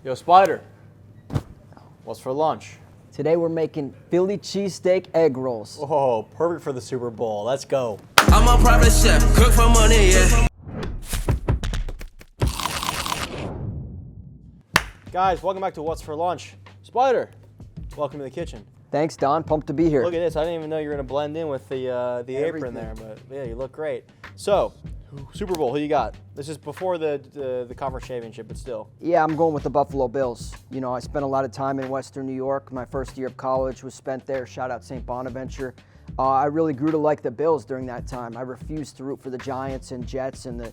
Yo, Spider, what's for lunch? Today we're making Philly Cheesesteak Egg Rolls. Oh, perfect for the Super Bowl. Let's go. I'm a private chef, cook for money, yeah. Guys, welcome back to What's for Lunch. Spider, welcome to the kitchen. Thanks, Don. Pumped to be here. Look at this. I didn't even know you were going to blend in with the apron there, but yeah, you look great. So, Super Bowl, who you got? This is before the conference championship, but still. Yeah, I'm going with the Buffalo Bills. You know, I spent a lot of time in Western New York. My first year of college was spent there. Shout out St. Bonaventure. I really grew to like the Bills during that time. I refused to root for the Giants and Jets and the,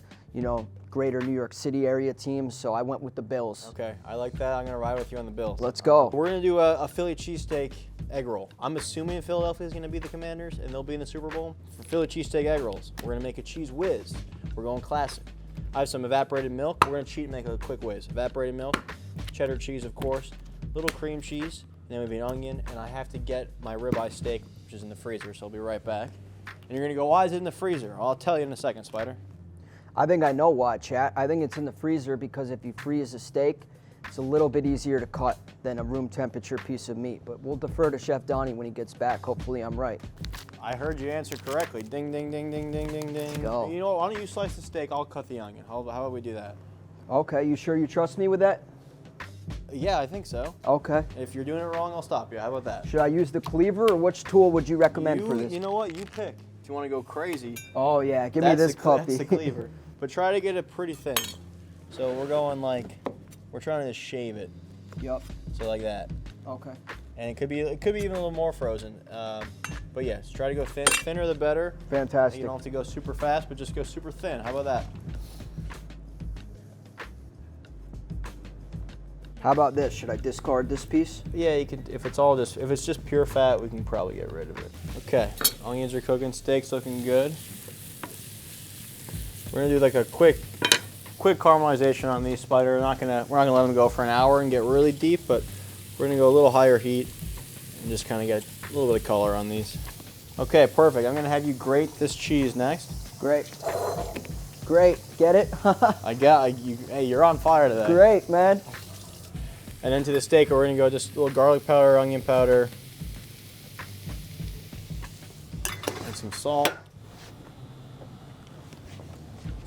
greater New York City area teams, so I went with the Bills. Okay, I like that. I'm going to ride with you on the Bills. Let's go. We're going to do a Philly cheesesteak egg roll. I'm assuming Philadelphia is going to be the Commanders and they'll be in the Super Bowl. For Philly cheesesteak egg rolls, we're going to make a Cheez Wiz. We're going classic. I have some evaporated milk. We're going to cheat and make a quick whiz. Evaporated milk, cheddar cheese, of course, little cream cheese, and then maybe an onion, and I have to get my ribeye steak, which is in the freezer, so I'll be right back. And you're going to go, why is it in the freezer? I'll tell you in a second, Spider. I think I know why, chat. I think it's in the freezer because if you freeze a steak, it's a little bit easier to cut than a room temperature piece of meat. But we'll defer to Chef Donny when he gets back. Hopefully I'm right. I heard you answer correctly. Ding, ding, ding, ding, ding, ding, ding. Go. You know what, why don't you slice the steak, I'll cut the onion. How about we do that? Okay, you sure you trust me with that? Yeah, I think so. Okay. If you're doing it wrong, I'll stop you. How about that? Should I use the cleaver or which tool would you recommend for this? You know what, you pick. If you want to go crazy. Oh yeah, give me this puppy. That's the cleaver. But try to get it pretty thin. So we're going we're trying to shave it. Yep. So like that. Okay. And it could be even a little more frozen. But yes, try to go thin. Thinner the better. Fantastic. You don't have to go super fast, but just go super thin. How about that? How about this? Should I discard this piece? Yeah, you can. If it's just pure fat, we can probably get rid of it. Okay, onions are cooking, steak's looking good. We're gonna do like a quick caramelization on these, Spider. We're not gonna let them go for an hour and get really deep, but we're gonna go a little higher heat and just kind of get a little bit of color on these. Okay, perfect. I'm gonna have you grate this cheese next. Great. Great. Get it? You. Hey, you're on fire today. Great, man. And then to the steak, we're gonna go just a little garlic powder, onion powder, and some salt.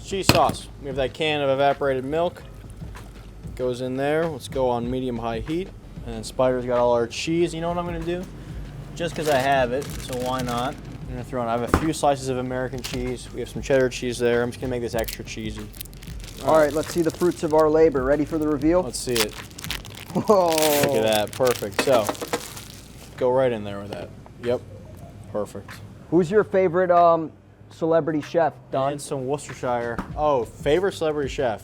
Cheese sauce. We have that can of evaporated milk. Goes in there. Let's go on medium-high heat. And then Spider's got all our cheese. You know what I'm gonna do? Just because I have it, so why not? I'm gonna throw in. I have a few slices of American cheese. We have some cheddar cheese there. I'm just gonna make this extra cheesy. All right, let's see the fruits of our labor. Ready for the reveal? Let's see it. Whoa. Look at that, perfect. So, go right in there with that. Yep, perfect. Who's your favorite celebrity chef, Don? And some Worcestershire. Oh, favorite celebrity chef.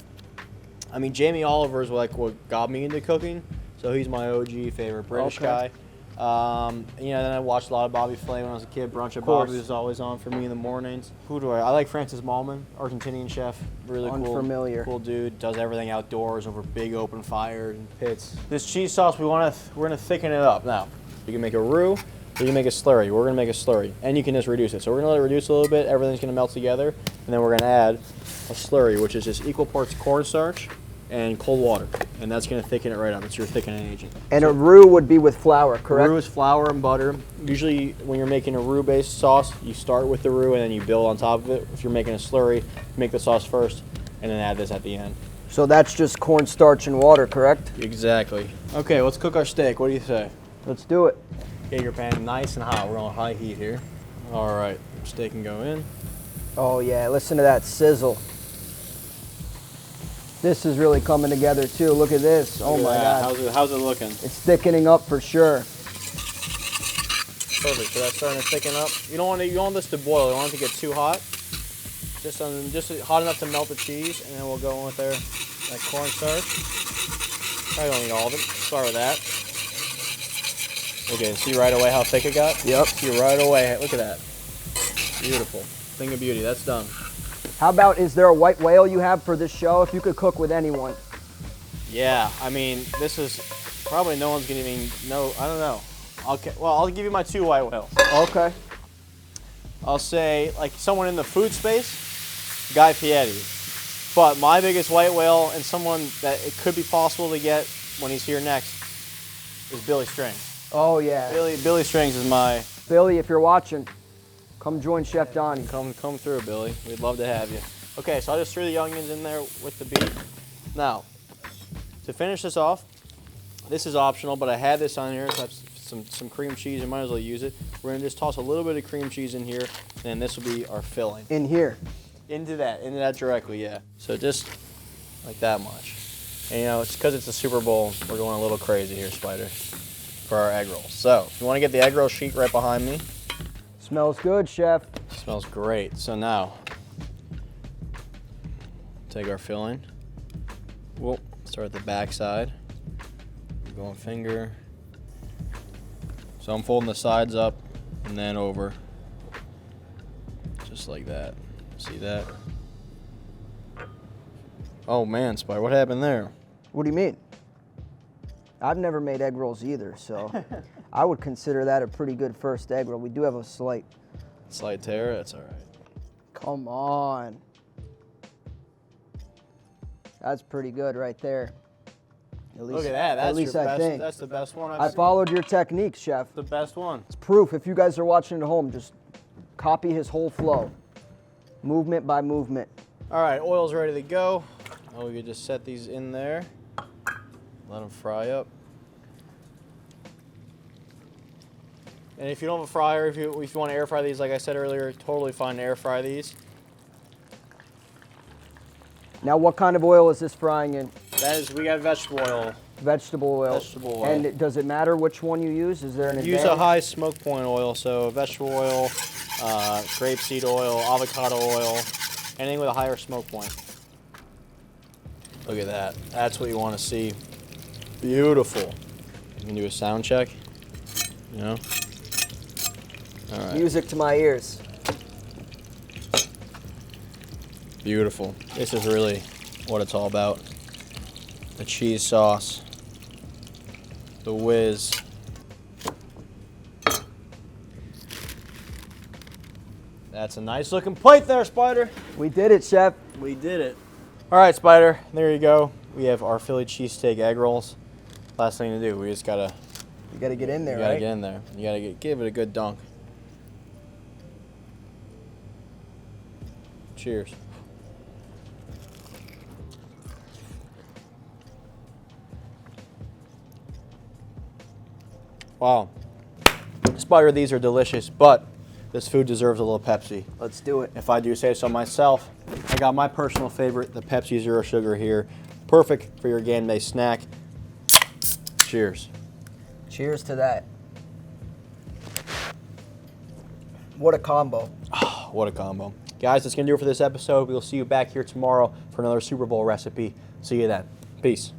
I mean, Jamie Oliver is what got me into cooking, so he's my OG favorite British guy. Then I watched a lot of Bobby Flay when I was a kid. Brunch at Bobby was always on for me in the mornings. Who do I like Francis Mallmann, Argentinian chef. Really Unfamiliar. Cool dude. Does everything outdoors over big open fires and pits. This cheese sauce, we're gonna thicken it up. Now, you can make a roux, or you can make a slurry. We're gonna make a slurry, and you can just reduce it. So we're gonna let it reduce a little bit. Everything's gonna melt together, and then we're gonna add a slurry, which is just equal parts cornstarch and cold water, and that's going to thicken it right up. It's your thickening agent. And a roux would be with flour, correct? Roux is flour and butter. Usually when you're making a roux-based sauce, you start with the roux and then you build on top of it. If you're making a slurry, you make the sauce first and then add this at the end. So that's just cornstarch and water, correct? Exactly. Okay, let's cook our steak. What do you say? Let's do it. Get your pan nice and hot. We're on high heat here. All right, steak can go in. Oh yeah, listen to that sizzle. This is really coming together too. Look at this. Oh my God. How's it looking? It's thickening up for sure. Perfect. So that's starting to thicken up. You don't want this to boil. You don't want it to get too hot. Just hot enough to melt the cheese, and then we'll go in with that cornstarch. I don't need all of it. Start with that. Okay, see right away how thick it got? Yep. See right away. Look at that. Beautiful. Thing of beauty. That's done. How about, is there a white whale you have for this show? If you could cook with anyone. Yeah, I mean, this is probably no one's gonna even know. I don't know. Okay, well, I'll give you my two white whales. Okay. I'll say like someone in the food space, Guy Fieri. But my biggest white whale and someone that it could be possible to get when he's here next is Billy Strings. Oh yeah. Billy Strings is my. Billy, if you're watching, come join Chef Donny. Come through, Billy. We'd love to have you. Okay, so I just threw the onions in there with the beef. Now, to finish this off, this is optional, but I had this on here. So I have some cream cheese. I might as well use it. We're gonna just toss a little bit of cream cheese in here, and this will be our filling. In here. Into that directly, yeah. So just like that much. And you know, it's because it's a Super Bowl, we're going a little crazy here, Spider, for our egg rolls. So if you want to get the egg roll sheet right behind me. Smells good, Chef. Smells great. So now, take our filling. We'll start at the back side. Going finger. So I'm folding the sides up and then over. Just like that. See that? Oh man, Spider, what happened there? What do you mean? I've never made egg rolls either, so I would consider that a pretty good first egg roll. We do have a slight tear, that's all right. Come on. That's pretty good right there. At least, Look at that, at least I think. That's the best one I I've seen. followed your technique, Chef. The best one. It's proof. If you guys are watching at home, just copy his whole flow. Movement by movement. All right, oil's ready to go. Oh, we could just set these in there. Let them fry up. And if you don't have a fryer, if you want to air fry these, like I said earlier, totally fine to air fry these. Now, what kind of oil is this frying in? We got vegetable oil. Vegetable oil. Vegetable oil. And does it matter which one you use? Is there an advantage? Use a high smoke point oil, so vegetable oil, grapeseed oil, avocado oil, anything with a higher smoke point. Look at that. That's what you want to see. Beautiful. You can do a sound check, you know? All right. Music to my ears. Beautiful. This is really what it's all about. The cheese sauce, the whiz. That's a nice looking plate there, Spider. We did it, Chef. We did it. All right, Spider, there you go. We have our Philly cheesesteak egg rolls. Last thing to do, we just gotta. You gotta get in there, You gotta right? get in there. You gotta give it a good dunk. Cheers. Wow. Spider, these are delicious, but this food deserves a little Pepsi. Let's do it. If I do say so myself, I got my personal favorite, the Pepsi Zero Sugar here. Perfect for your game day snack. Cheers. Cheers to that. What a combo. Oh, what a combo. Guys, that's going to do it for this episode. We'll see you back here tomorrow for another Super Bowl recipe. See you then. Peace.